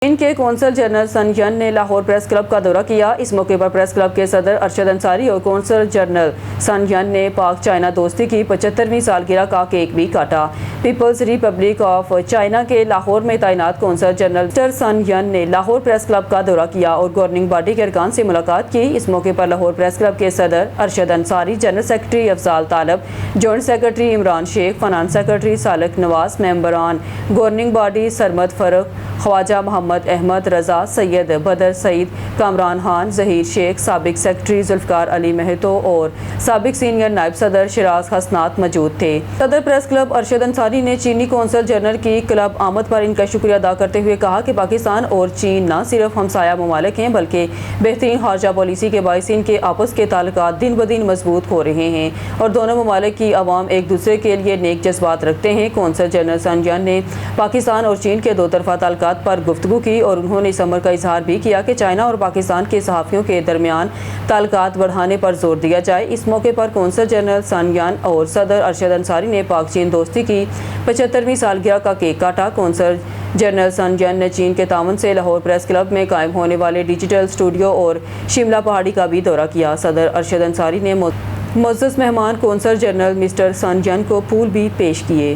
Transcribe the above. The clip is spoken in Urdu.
چین کے قونصل جنرل سن ین نے لاہور پریس کلب کا دورہ کیا۔ اس موقع پر پریس کلب کے صدر ارشد انصاری اور قونصل جنرل سن ین نے پاک چائنا دوستی کی 75ویں سالگرہ کا کیک بھی کاٹا۔ پیپلز ریپبلک آف چائنا کے لاہور میں تعینات قونصل جنرل مسٹر سن ین نے لاہور پریس کلب کا دورہ کیا اور گورننگ باڈی کے ارکان سے ملاقات کی۔ اس موقع پر لاہور پریس کلب کے صدر ارشد انصاری، جنرل سیکرٹری افضال طالب، جوائنٹ سیکرٹری عمران شیخ، فنانس سیکرٹری سالک نواز، ممبران گورننگ باڈی سرمد فرق، خواجہ محمد احمد رضا، سید بدر سعید، کامران خان، ظہیر شیخ، سابق سیکرٹری ذوالفقار علی مہتو اور سابق سینئر نائب صدر شیراز حسنات موجود تھے۔ صدر پریس کلب ارشد انصاری نے چینی قونصل جنرل کی کلب آمد پر ان کا شکریہ ادا کرتے ہوئے کہا کہ پاکستان اور چین نہ صرف ہمسایہ ممالک ہیں بلکہ بہترین خارجہ پالیسی کے باعث ان کے آپس کے تعلقات دن بدن مضبوط ہو رہے ہیں اور دونوں ممالک کی عوام ایک دوسرے کے لیے نیک جذبات رکھتے ہیں۔ قونصل جنرل سن ین نے پاکستان اور چین کے دو طرفہ تعلقات پر گفتگو کی اور انہوں نے اس امر کا اظہار بھی کیا کہ چائنا اور پاکستان کے صحافیوں کے درمیان تعلقات بڑھانے پر زور دیا جائے۔ اس موقع پر قونصل جنرل سن ین اور صدر ارشد انصاری نے پاک چین دوستی کی 75ویں سالگرہ کا کیک کاٹا۔ قونصل جنرل سن ین نے چین کے تعاون سے لاہور پریس کلب میں قائم ہونے والے ڈیجیٹل اسٹوڈیو اور شملہ پہاڑی کا بھی دورہ کیا۔ صدر ارشد انصاری نے معزز مہمان قونصل جنرل مسٹر سن ین کو پھول بھی پیش کیے۔